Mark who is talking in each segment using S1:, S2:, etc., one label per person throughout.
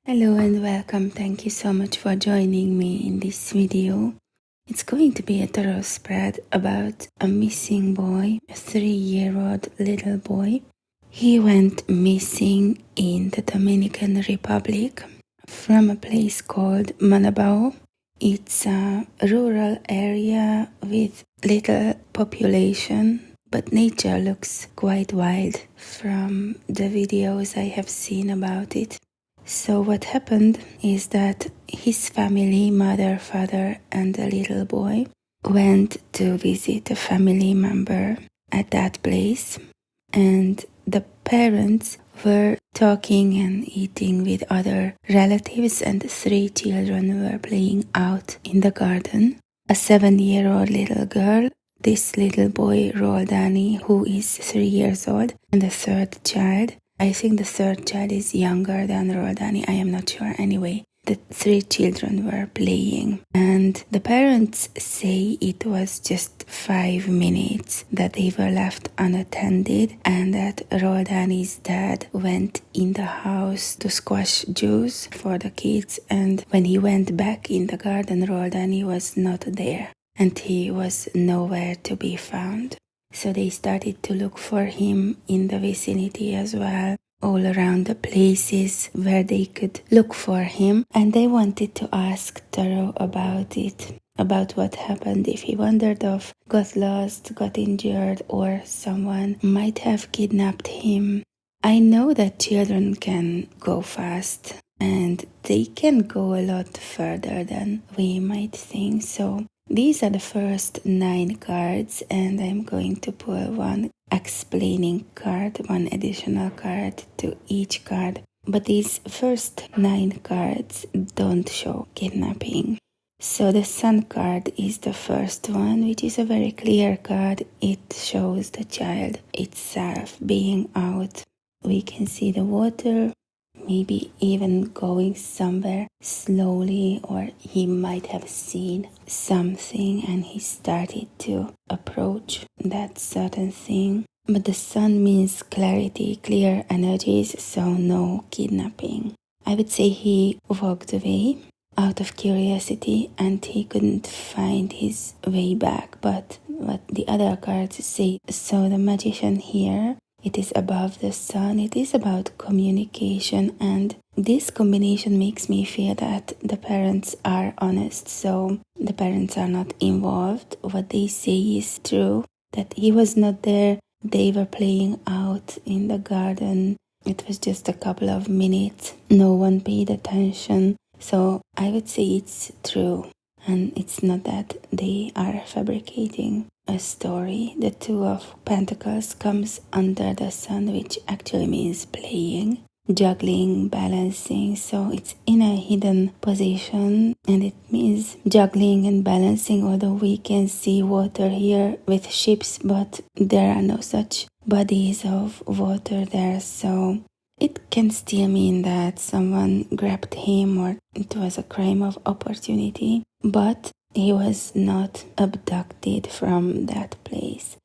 S1: Hello and welcome. Thank you so much for joining me in this video. It's going to be a thorough spread about a missing boy, a 3-year-old little boy. He went missing in the Dominican Republic from a place called Manabao. It's a rural area with little population, but nature looks quite wild from the videos I have seen about it. So what happened is that his family, mother, father, and the little boy went to visit a family member at that place, and the parents were talking and eating with other relatives, and 3 children were playing out in the garden. A 7-year-old little girl, this little boy Roldani, who is 3 years old, and the third child. I think the third child is younger than Roldani, I am not sure. Anyway, the 3 children were playing, and the parents say it was just 5 minutes that they were left unattended, and that Roldani's dad went in the house to squash juice for the kids, and when he went back in the garden, Roldani was not there, and he was nowhere to be found. So they started to look for him in the vicinity as well, all around the places where they could look for him, and they wanted to ask Taro about it, about what happened, if he wandered off, got lost, got injured, or someone might have kidnapped him. I know that children can go fast, and they can go a lot further than we might think, so these are the first 9 cards, and I'm going to pull one explaining card, one additional card to each card. But these first 9 cards don't show kidnapping. So the Sun card is the first one, which is a very clear card. It shows the child itself being out. We can see the water, maybe even going somewhere slowly, or he might have seen something and he started to approach that certain thing. But the sun means clarity, clear energies, so no kidnapping. I would say he walked away out of curiosity and he couldn't find his way back, but what the other cards say. So the magician here, it is above the sun, it is about communication, and this combination makes me feel that the parents are honest, so the parents are not involved. What they say is true, that he was not there, they were playing out in the garden, it was just a couple of minutes, no one paid attention, so I would say it's true, and it's not that they are fabricating a story. The 2 of Pentacles comes under the sun, which actually means playing, juggling, balancing, so it's in a hidden position and it means juggling and balancing, although we can see water here with ships, but there are no such bodies of water there, so it can still mean that someone grabbed him or it was a crime of opportunity, but he was not abducted from that place.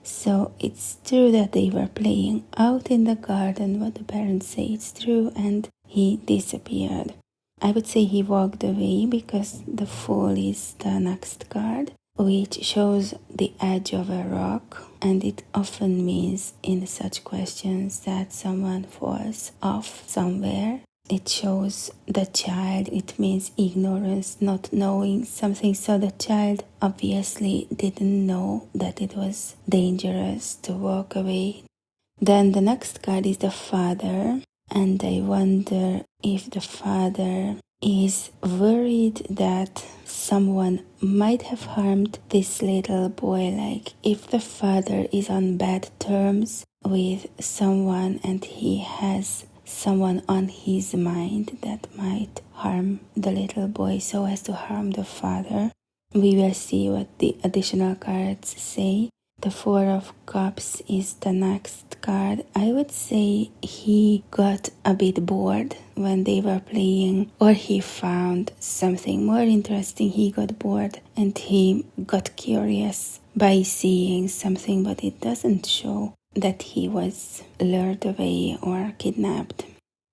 S1: So it's true that they were playing out in the garden, what the parents say it's true, and he disappeared. I would say he walked away because the Fool is the next card, which shows the edge of a rock, and it often means in such questions that someone falls off somewhere. It shows the child, it means ignorance, not knowing something, so the child obviously didn't know that it was dangerous to walk away. Then the next card is the father, and I wonder if the father is worried that someone might have harmed this little boy, like if the father is on bad terms with someone and he has someone on his mind that might harm the little boy so as to harm the father. We will see what the additional cards say. The 4 of Cups is the next card. I would say he got a bit bored when they were playing, or he found something more interesting. He got bored and he got curious by seeing something, but it doesn't show that he was lured away or kidnapped.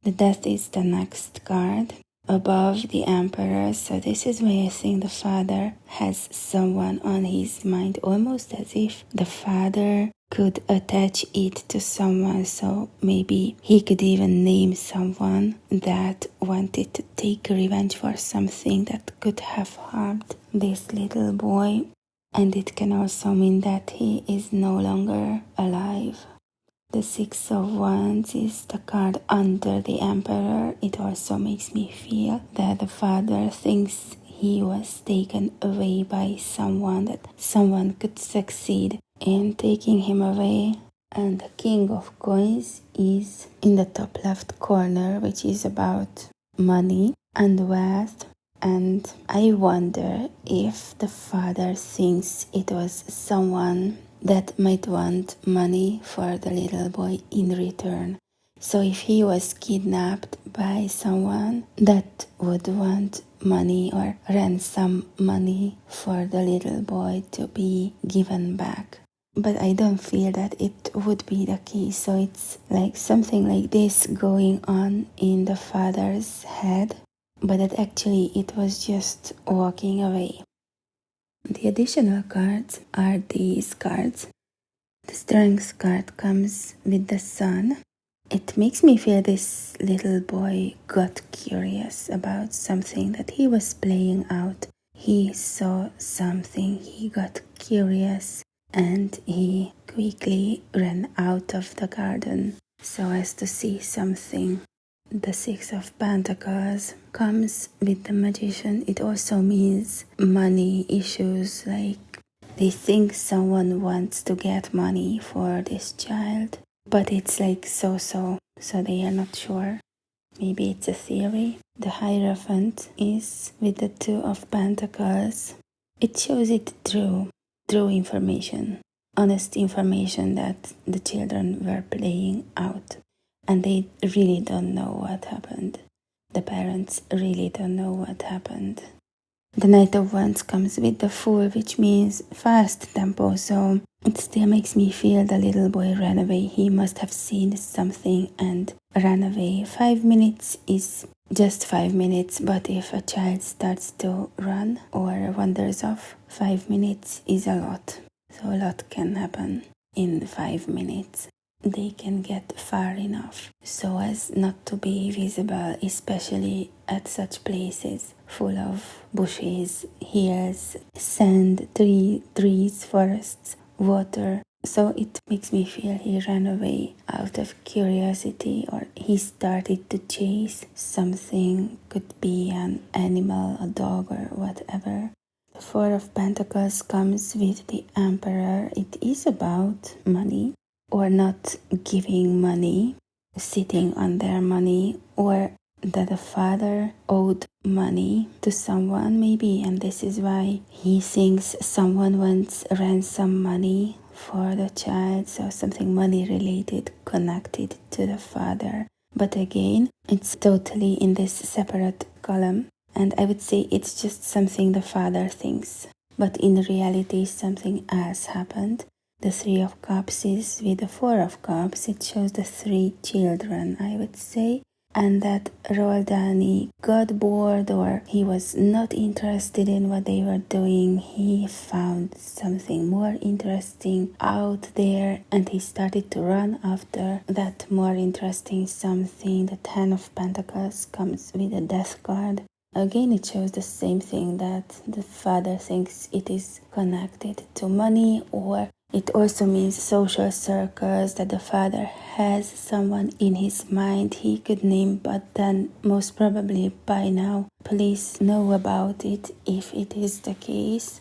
S1: The Death is the next card above the Emperor, so this is why I think the father has someone on his mind, almost as if the father could attach it to someone, so maybe he could even name someone that wanted to take revenge for something that could have harmed this little boy. And it can also mean that he is no longer alive. The Six of Wands is the card under the Emperor. It also makes me feel that the father thinks he was taken away by someone, that someone could succeed in taking him away. And the King of Coins is in the top left corner, which is about money and wealth. And I wonder if the father thinks it was someone that might want money for the little boy in return. So if he was kidnapped by someone that would want money or ransom money for the little boy to be given back. But I don't feel that it would be the case. So it's like something like this going on in the father's head, but that actually it was just walking away. The additional cards are these cards. The Strength card comes with the Sun. It makes me feel this little boy got curious about something that he was playing out. He saw something, he got curious, and he quickly ran out of the garden so as to see something. The Six of Pentacles comes with the Magician. It also means money issues, like they think someone wants to get money for this child, but it's like so they are not sure. Maybe it's a theory. The Hierophant is with the Two of Pentacles. It shows it true information, honest information that the children were playing out. And they really don't know what happened. The parents really don't know what happened. The Knight of Wands comes with the Fool, which means fast tempo, so it still makes me feel the little boy ran away. He must have seen something and ran away. 5 minutes is just 5 minutes, but if a child starts to run or wanders off, 5 minutes is a lot. So a lot can happen in 5 minutes. They can get far enough so as not to be visible, especially at such places full of bushes, hills, sand, trees, forests, water. So it makes me feel he ran away out of curiosity, or he started to chase something, could be an animal, a dog or whatever. The Four of Pentacles comes with the Emperor. It is about money, or not giving money, sitting on their money, or that the father owed money to someone maybe, and this is why he thinks someone wants ransom money for the child, so something money related connected to the father. But again, it's totally in this separate column, and I would say it's just something the father thinks, but in reality something else happened. The Three of Cups is with the Four of Cups. It shows the 3 children, I would say, and that Roldani got bored, or he was not interested in what they were doing. He found something more interesting out there and he started to run after that more interesting something. The Ten of Pentacles comes with a Death card. Again, it shows the same thing, that the father thinks it is connected to money, or it also means social circles, that the father has someone in his mind he could name, but then most probably by now police know about it if it is the case.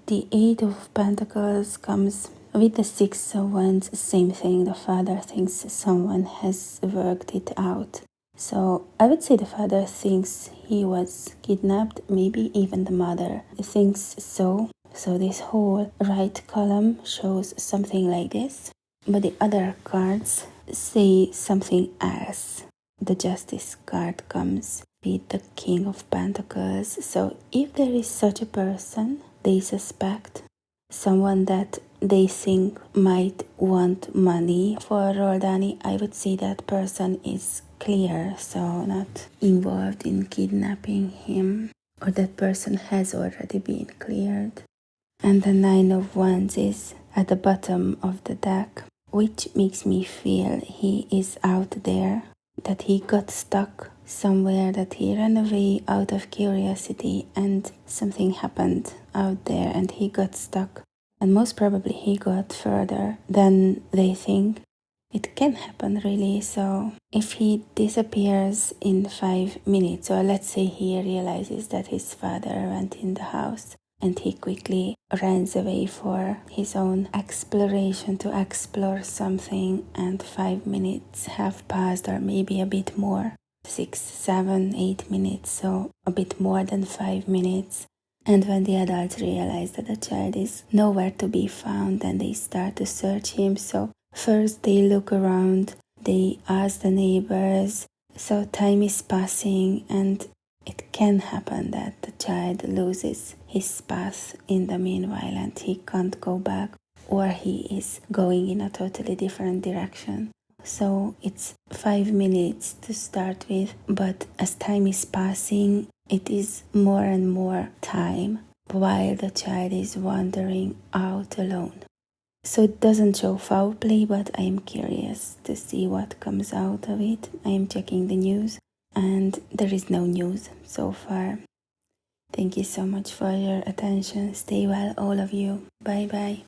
S1: The Eight of Pentacles comes with the Six of Wands, same thing, the father thinks someone has worked it out. So I would say the father thinks he was kidnapped, maybe even the mother thinks so. So this whole right column shows something like this, but the other cards say something else. The Justice card comes with the King of Pentacles. So if there is such a person, they suspect someone that they think might want money for Roldani, I would say that person is clear, so not involved in kidnapping him, or that person has already been cleared. And the Nine of Wands is at the bottom of the deck, which makes me feel he is out there, that he got stuck somewhere, that he ran away out of curiosity and something happened out there and he got stuck. And most probably he got further than they think. It can happen really. So if he disappears in 5 minutes, or let's say he realizes that his father went in the house and he quickly runs away for his own exploration to explore something, and 5 minutes have passed, or maybe a bit more, 6, 7, 8 minutes, so a bit more than 5 minutes. And when the adults realize that the child is nowhere to be found, then they start to search him. So first they look around, they ask the neighbors, so time is passing, and it can happen that the child loses his path in the meanwhile and he can't go back, or he is going in a totally different direction. So it's 5 minutes to start with, but as time is passing, it is more and more time while the child is wandering out alone. So it doesn't show foul play, but I am curious to see what comes out of it. I am checking the news and there is no news so far. Thank you so much for your attention. Stay well, all of you. Bye bye.